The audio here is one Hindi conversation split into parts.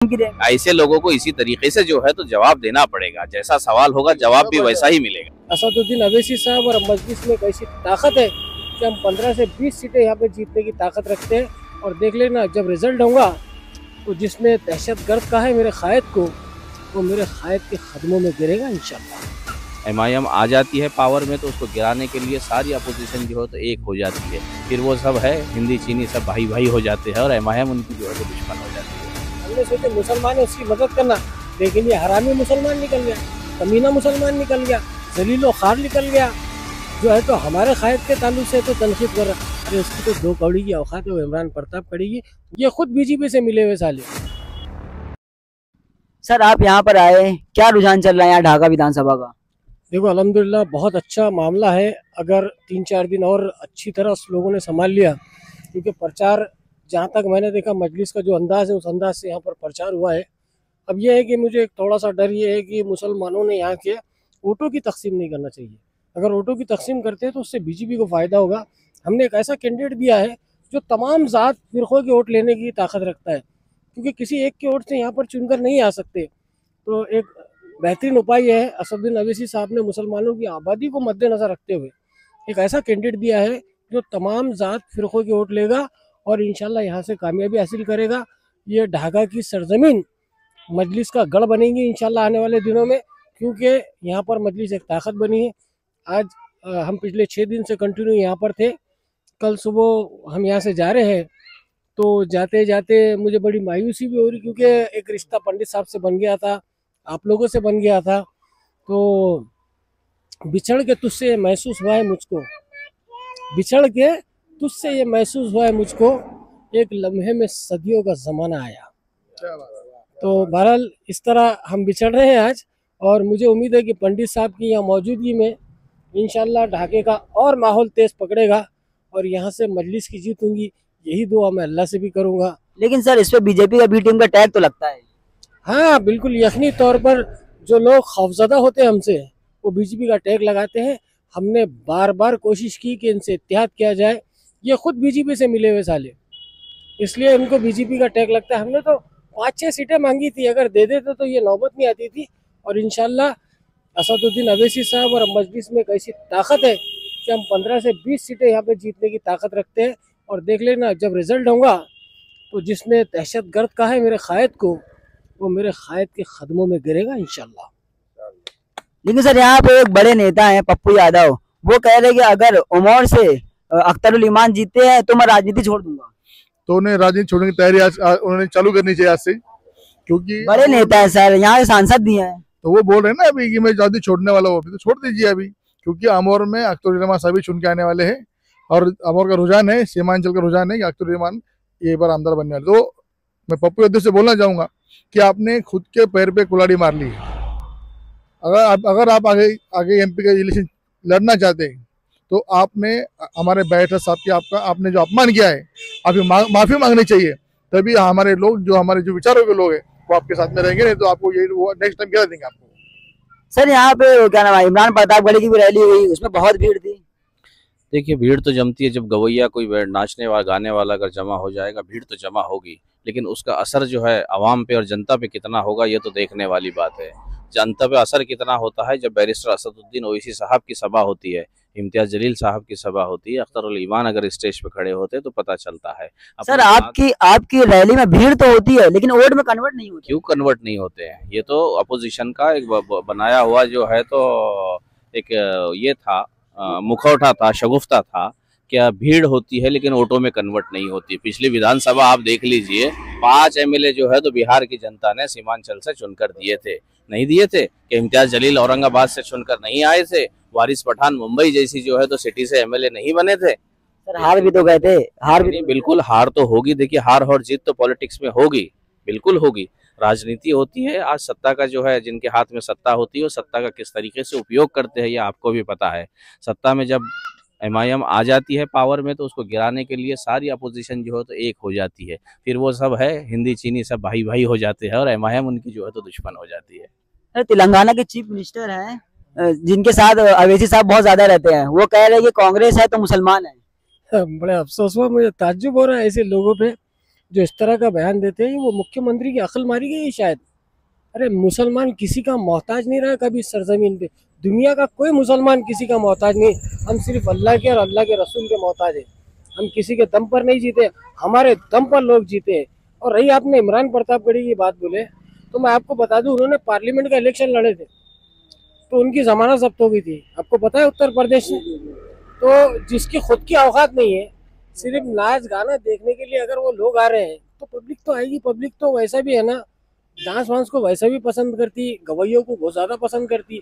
ऐसे लोगों को इसी तरीके से जो है तो जवाब देना पड़ेगा, जैसा सवाल होगा जवाब भी वैसा ही मिलेगा। असदुद्दीन अवैसी साहब और मजलिस में एक ऐसी ताकत है कि हम 15 से 20 सीटें यहाँ पे जीतने की ताकत रखते हैं। और देख लेना जब रिजल्ट होगा तो जिसने दहशतगर्द कहा है मेरे कायद को, वो मेरे कायद के कदमों में गिरेगा इंशाल्लाह। MIM आ जाती है पावर में तो उसको गिराने के लिए सारी अपोजिशन जो है तो एक हो जाती है, फिर वो सब है हिंदी चीनी सब भाई भाई हो जाते हैं और MIM उनकी जो है तो दुश्मन हो जाती है। हमने सोचे मुसलमान है उसकी मदद करना, लेकिन ये हरामी मुसलमान निकल गया, कमीना मुसलमान निकल गया, जलीलो खार निकल गया, जो है तो हमारे कायद के ताल्लुक से तो तनकीद कर रहा। अरे उसकी तो 2 कौड़ी की औकात है, वो इमरान प्रताप करेगी, ये खुद बीजेपी से मिले हुए साले। सर आप यहाँ पर आए, क्या रुझान चल रहा है यहाँ ढाका विधानसभा का? देखो अल्हम्दुलिल्लाह बहुत अच्छा मामला है, अगर 3-4 दिन और अच्छी तरह लोगों ने संभाल लिया, क्योंकि प्रचार जहाँ तक मैंने देखा मजलिस का जो अंदाज़ है उस अंदाज से यहाँ पर प्रचार हुआ है। अब यह है कि मुझे एक थोड़ा सा डर ये है कि मुसलमानों ने यहाँ के वोटों की तकसीम नहीं करना चाहिए। अगर वोटों की तकसीम करते हैं तो उससे बीजेपी को फ़ायदा होगा। हमने एक ऐसा कैंडिडेट दिया है जो तमाम ज़ात फ़िरक़ों के वोट लेने की ताकत रखता है, क्योंकि किसी एक के वोट से यहाँ पर चुनकर नहीं आ सकते। तो एक बेहतरीन उपाय है, असदुद्दीन अवैसी साहब ने मुसलमानों की आबादी को मद्देनज़र रखते हुए एक ऐसा कैंडिडेट दिया है जो तमाम ज़ात फ़िरक़ों के वोट लेगा और इंशाल्लाह यहाँ से कामयाबी हासिल करेगा। ये ढाका की सरजमीन मजलिस का गढ़ बनेंगी इंशाल्लाह आने वाले दिनों में, क्योंकि यहाँ पर मजलिस एक ताकत बनी है। आज हम पिछले 6 दिन से कंटिन्यू यहाँ पर थे, कल सुबह हम यहाँ से जा रहे हैं तो जाते जाते मुझे बड़ी मायूसी भी हो रही, क्योंकि एक रिश्ता पंडित साहब से बन गया था, आप लोगों से बन गया था, तो बिछड़ के तुझसे महसूस हुआ है मुझको, बिछड़ के तुझसे ये महसूस हुआ है मुझको, एक लम्हे में सदियों का ज़माना आया। तो बहरहाल इस तरह हम बिछड़ रहे हैं आज, और मुझे उम्मीद है कि पंडित साहब की यहाँ मौजूदगी में इंशाल्लाह ढाके का और माहौल तेज़ पकड़ेगा और यहाँ से मजलिस की जीत होंगी। यही दुआ मैं अल्लाह से भी करूँगा। लेकिन सर इस पे बीजेपी का बी टीम का टैग तो लगता है। हाँ बिल्कुल, यकीनी तौर पर जो लोग खौफजदा होते हैं हमसे, वो बीजेपी का टैग लगाते हैं। हमने बार बार कोशिश की कि इनसे इत्तेहाद किया जाए, ये खुद बीजेपी से मिले हुए साले, इसलिए इनको बीजेपी का टैग लगता है। हमने तो 5-6 सीटें मांगी थी, अगर दे देते तो ये नौबत नहीं आती थी। और इंशाल्लाह असदुद्दीन अवैसी साहब और मजलिस में एक ऐसी ताकत है कि हम 15 से 20 सीटें यहाँ पे जीतने की ताकत रखते हैं। और देख लेना जब रिजल्ट होगा तो जिसने दहशतगर्द कहा है मेरे कायद को, वो मेरे कायद के कदमों में गिरेगा इंशाल्लाह। लेकिन सर यहाँ पे एक बड़े नेता हैं पप्पू यादव, वो कह रहे कि अगर उमर से अख्तरुल ईमान जीतते हैं तो मैं राजनीति छोड़ दूंगा। तो उन्हें राजनीति छोड़ने की तैयारी आज उन्होंने चालू करनी चाहिए आज से, क्योंकि बड़े नेता है सर, यहाँ के सांसद भी हैं। तो वो बोल रहे हैं ना अभी कि मैं राजनीति छोड़ने वाला हूँ, तो छोड़ दीजिए अभी, क्योंकि अमौर में अख्तरुल ईमान साहब चुन के आने वाले हैं और अमौर का रुझान है, सीमांचल का रुझान है कि अख्तरुल ईमान ये बार आमदार बनने वाले। तो मैं पप्पू यादव से बोलना चाहूंगा कि आपने खुद के पैर पे कुल्हाड़ी मार ली है। अगर आप आगे MP का इलेक्शन लड़ना चाहते हैं तो आपने हमारे बैठक साहब की आपने जो अपमान किया है, आपकी माफी मांगनी चाहिए, तभी हमारे लोग जो हमारे जो विचारों के लोग हैं वो आपके साथ में रहेंगे, नहीं तो आपको ये नेक्स्ट टाइम क्या देंगे आपको। सर यहाँ पे क्या नाम है, इमरान प्रतापगढ़ी की भी रैली हुई, उसमें बहुत भीड़ थी। देखिए भीड़ तो जमती है, जब गवैया कोई नाचने वाला गाने वाला अगर जमा हो जाएगा भीड़ तो जमा होगी, लेकिन उसका असर जो है आवाम पे और जनता पे कितना होगा ये तो देखने वाली बात है। जनता पे असर कितना होता है जब बैरिस्टर असदुद्दीन ओवैसी साहब की सभा होती है, इम्तियाज जलील साहब की सभा होती है, अख्तरुल ईमान अगर स्टेज पे खड़े होते तो पता चलता है। सर आपकी रैली में भीड़ तो होती है लेकिन वोट में कन्वर्ट नहीं होती। क्यों कन्वर्ट नहीं होते हैं? ये तो अपोजिशन का एक बनाया हुआ जो है तो एक ये था, मुखौटा था, शगुफ्ता था, क्या भीड़ होती है लेकिन वोटों में कन्वर्ट नहीं होती। पिछली विधानसभा आप देख लीजिए, 5 MLA जो है तो बिहार की जनता ने सीमांचल से चुनकर दिए थे, नहीं दिए थे कि इम्तियाज जलील औरंगाबाद से चुनकर नहीं आए थे, वारिस पठान मुंबई जैसी जो है तो सिटी से MLA नहीं बने थे। सर हार भी तो गए थे, हार भी बिल्कुल हार तो होगी। देखिए हार और जीत तो पॉलिटिक्स में होगी, बिल्कुल होगी, राजनीति होती है। आज सत्ता का जो है, जिनके हाथ में सत्ता होती है वो सत्ता का किस तरीके से उपयोग करते हैं ये आपको भी पता है। सत्ता में जब MIM आ जाती है पावर में तो उसको गिराने के लिए सारी अपोजिशन जो है तो एक हो जाती है, फिर वो सब है हिंदी चीनी सब भाई भाई हो जाते हैं और MIM उनकी जो है तो दुश्मन हो जाती है। तेलंगाना के चीफ मिनिस्टर हैं जिनके साथ अवैसी साहब बहुत ज्यादा रहते हैं, वो कह रहे हैं कि कांग्रेस है तो मुसलमान है। बड़े अफसोस हुआ, मुझे ताज्जुब हो रहा है ऐसे लोगों पे। जो इस तरह का बयान देते हैं वो मुख्यमंत्री की अक्ल मारी गई है शायद। अरे मुसलमान किसी का मोहताज नहीं रहा कभी इस सरजमीन पे। दुनिया का कोई मुसलमान किसी का मोहताज नहीं। हम सिर्फ अल्लाह के और अल्लाह के रसूल के मोहताज हैं। हम किसी के दम पर नहीं जीते, हमारे दम पर लोग जीते हैं। और रही आपने इमरान प्रतापगढ़ी की बात बोले, तो मैं आपको बता दूं उन्होंने पार्लियामेंट का इलेक्शन लड़े थे तो उनकी जमानत जब्त हो गई थी। आपको पता है उत्तर प्रदेश में। तो जिसकी खुद की औकात नहीं है, सिर्फ नाच गाना देखने के लिए अगर वो लोग आ रहे हैं तो पब्लिक तो आएगी। पब्लिक तो वैसा भी है ना, डांस वांस को वैसा भी पसंद करती, गवैयों को बहुत ज़्यादा पसंद करती।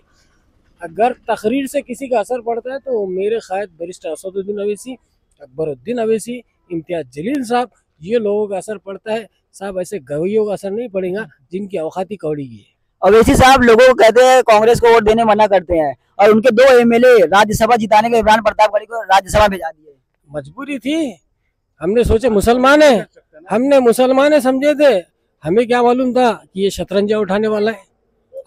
अगर तकरीर से किसी का असर पड़ता है तो मेरे ख्याल बैरिस्टर असदुद्दीन अवैसी, अकबरुद्दीन अवैसी, इम्तियाज जलील साहब, ये लोगों का असर पड़ता है साहब। ऐसे गवैयों का असर नहीं पड़ेगा जिनकी औकाती कौड़ी की है। अवैसी साहब लोगों को कहते हैं कांग्रेस को वोट देने मना करते हैं, और उनके 2 एमएलए राज्यसभा जिताने के इमरान प्रतापगढ़ी को राज्यसभा भेजा दिए। मजबूरी थी, हमने सोचे मुसलमान है, हमने मुसलमान है समझे थे। हमें क्या मालूम था कि ये शतरंजा उठाने वाला है।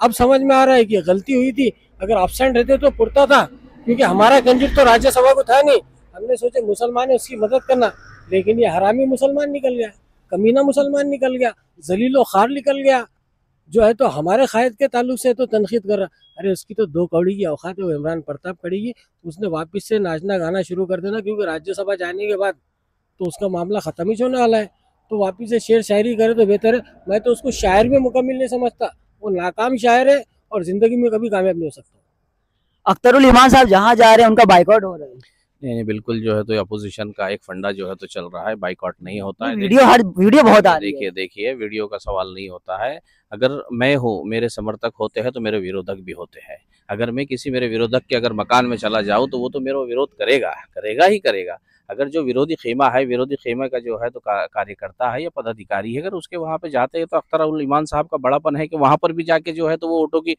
अब समझ में आ रहा है कि गलती हुई थी। अगर एब्सेंट रहते तो पुरता था, क्योंकि हमारा कैंडिडेट तो राज्यसभा को था नहीं। हमने सोचे मुसलमान है उसकी मदद करना, लेकिन ये हरामी मुसलमान निकल गया, कमीना मुसलमान निकल गया, जलीलो खार निकल गया, जो है तो हमारे कायद के ताल्लुक से तो तनखीद कर रहा। अरे उसकी तो 2 कौड़ी की औकात है वो इमरान प्रतापगढ़ी की। उसने वापस से नाचना गाना शुरू कर देना, क्योंकि राज्यसभा जाने के बाद तो उसका मामला ख़त्म ही होने वाला है। तो वापस से शेर शायरी करे तो बेहतर है। मैं तो उसको शायर में मुकम्मिल नहीं समझता, वो नाकाम शायर है और ज़िंदगी में कभी कामयाब नहीं हो सकता। अख्तरुल ईमान साहब जहाँ जा रहे हैं उनका बाइकआउट हो रहा है। नहीं, बिल्कुल जो है तो अपोजिशन का एक फंडा जो है तो चल रहा है, बाइकआउट नहीं होता है। वीडियो बहुत आ रही है। देखिए वीडियो का सवाल नहीं होता है। अगर मैं हूँ, मेरे समर्थक होते हैं तो मेरे विरोधक भी होते हैं। अगर मैं किसी मेरे विरोधक के अगर मकान में चला जाऊँ तो वो तो मेरा विरोध करेगा ही करेगा। अगर जो विरोधी खेमा है, विरोधी खेमे का जो है तो कार्यकर्ता है या पदाधिकारी है, अगर उसके वहाँ पे जाते हैं तो अख्तरुल ईमान साहब का बड़ापन है कि वहाँ पर भी जाके जो है तो वो वोटों की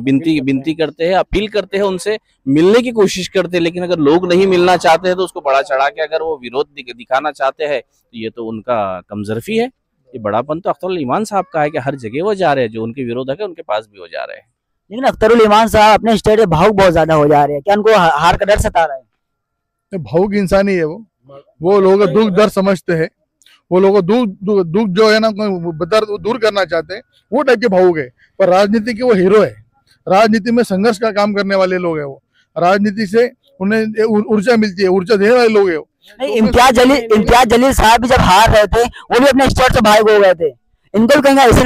बिनती करते हैं, अपील करते हैं, उनसे मिलने की कोशिश करते हैं। लेकिन अगर लोग नहीं मिलना चाहते हैं तो उसको बढ़ा चढ़ा के अगर वो विरोध दिखाना चाहते हैं तो ये तो उनका कमजोरी है। ये बड़ापन तो अख्तरुल ईमान साहब का है कि हर जगह वो जा रहे हैं, जो उनके विरोधक है उनके पास भी वो जा रहे हैं। लेकिन अख्तरुल ईमान साहब अपने स्टेट में भावुक बहुत ज्यादा हो जा रहे हैं, क्या उनको हार का डर सता रहा है? भावुक इंसान ही है वो लोग दुख दर्द समझते हैं। वो लोग दुख जो है ना दर्द दूर करना चाहते हैं, वो टाइप के भावुक है। पर राजनीति के वो हीरो है। राजनीति में संघर्ष का काम करने वाले लोग है वो। राजनीति से उन्हें ऊर्जा मिलती है, ऊर्जा देने वाले लोग है वो। नहीं, इम्तियाज जलील साहब भी जब हार रहे थे वो भी अपने स्टेट से भाग हो गए थे। इनको भी कहेंगे ऐसे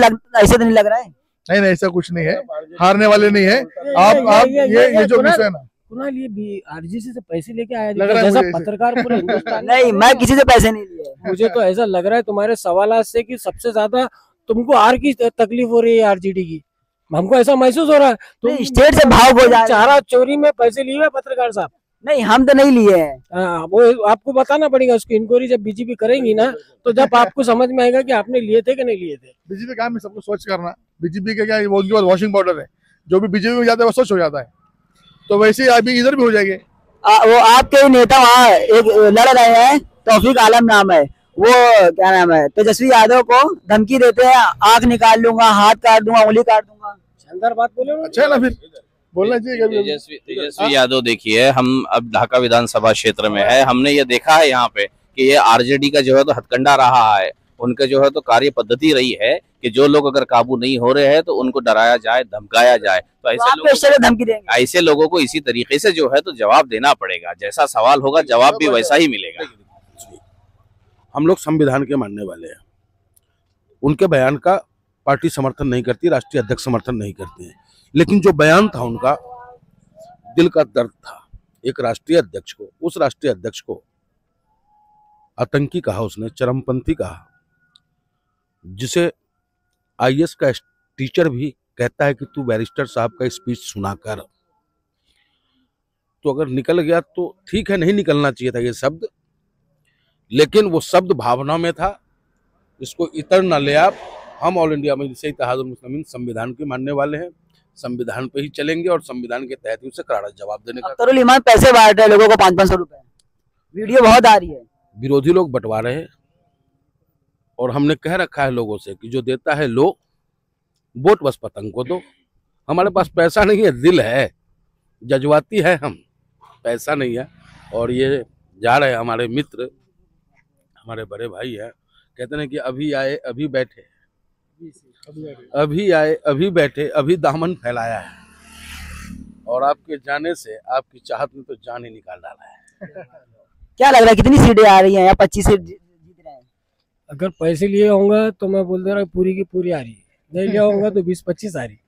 तो नहीं लग रहा है? नहीं, ऐसा कुछ नहीं है, हारने वाले नहीं है। आप ये जो विषय है ना, कुणाल ये आरजीसी से पैसे लेके आया लग रहा है जैसा मुझे पत्रकार पूरे हिंदुस्तान नहीं, मैं किसी से पैसे नहीं लिए। मुझे तो ऐसा लग रहा है तुम्हारे सवालात से कि सबसे ज्यादा तुमको आर की तकलीफ हो रही है, आरजेडी की। हमको ऐसा महसूस हो रहा है तुम स्टेट से भाग हो जा रहे हैं। चारा चोरी में पैसे लिए हुए पत्रकार साहब। नहीं, हम तो नहीं लिए हैं। वो आपको बताना पड़ेगा, उसकी इंक्वायरी जब बीजेपी करेंगी ना तो जब आपको समझ में आएगा कि आपने लिए थे कि नहीं लिए थे। बीजेपी काम है सबको स्वच्छ करना। बीजेपी का क्या है, वो उनके पास वॉशिंग पाउडर है, जो भी बीजेपी में जाता है वो स्वच्छ हो जाता है। तो वैसे ही अभी इधर भी हो जाएंगे। वो आपके नेता वहाँ एक लड़ रहे हैं, तौफीक आलम नाम है, वो क्या नाम है, तेजस्वी यादव को धमकी देते हैं, आंख निकाल लूंगा, हाथ काट दूंगा, उंगली काट दूंगा। शानदार बात बोले। अच्छा है ना, फिर बोलना चाहिए। तेजस्वी यादव देखिए, हम अब ढाका विधानसभा क्षेत्र में है, हमने ये देखा है यहाँ पे कि ये आरजेडी का जो है तो हथकंडा रहा है। उनका जो है तो कार्य पद्धति रही है कि जो लोग अगर काबू नहीं हो रहे हैं तो उनको डराया जाए, धमकाया जाए। तो ऐसे लोगों को इसी तरीके से जो है तो जवाब देना पड़ेगा। जैसा सवाल होगा जवाब भी वैसा ही मिलेगा। हम लोग संविधान के मानने वाले हैं। उनके बयान का पार्टी समर्थन नहीं करती, राष्ट्रीय अध्यक्ष समर्थन नहीं करते हैं, लेकिन जो बयान था उनका दिल का दर्द था। एक राष्ट्रीय अध्यक्ष को, उस राष्ट्रीय अध्यक्ष को आतंकी कहा, उसने चरमपंथी कहा, जिसे आईएएस का टीचर भी कहता है कि तू बैरिस्टर साहब का स्पीच सुना कर। तो अगर निकल गया तो ठीक है, नहीं निकलना चाहिए था ये शब्द, लेकिन वो शब्द भावना में था। इसको इतर न ले आप। हम ऑल इंडिया मजलिस इत्तेहादुल मुस्लिमीन संविधान के मानने वाले हैं, संविधान पे ही चलेंगे और संविधान के तहत ही उसे करारा जवाब देने का। अख्तरुल ईमान पैसे बांट रहे लोगों को 500-500 रुपए, वीडियो बहुत आ रही है। विरोधी लोग बंटवा रहे हैं और हमने कह रखा है लोगों से कि जो देता है लो, वोट बस पतंग को दो। हमारे पास पैसा नहीं है, दिल है, जज्बाती है हम, पैसा नहीं है। और ये जा रहे हैं हमारे मित्र, हमारे बड़े भाई हैं, कहते हैं कि अभी आए अभी बैठे, अभी आए अभी बैठे, अभी दामन फैलाया है, और आपके जाने से आपकी चाहत ने तो जान ही निकाल डाला है। क्या लग रहा है कितनी सीटें आ रही हैं? या 25 सीट जीत रहे हैं? अगर पैसे लिए होंगे तो मैं बोल दे रहा हूँ पूरी की पूरी आ रही है, नहीं लिया होगा तो 20-25 आ रही है।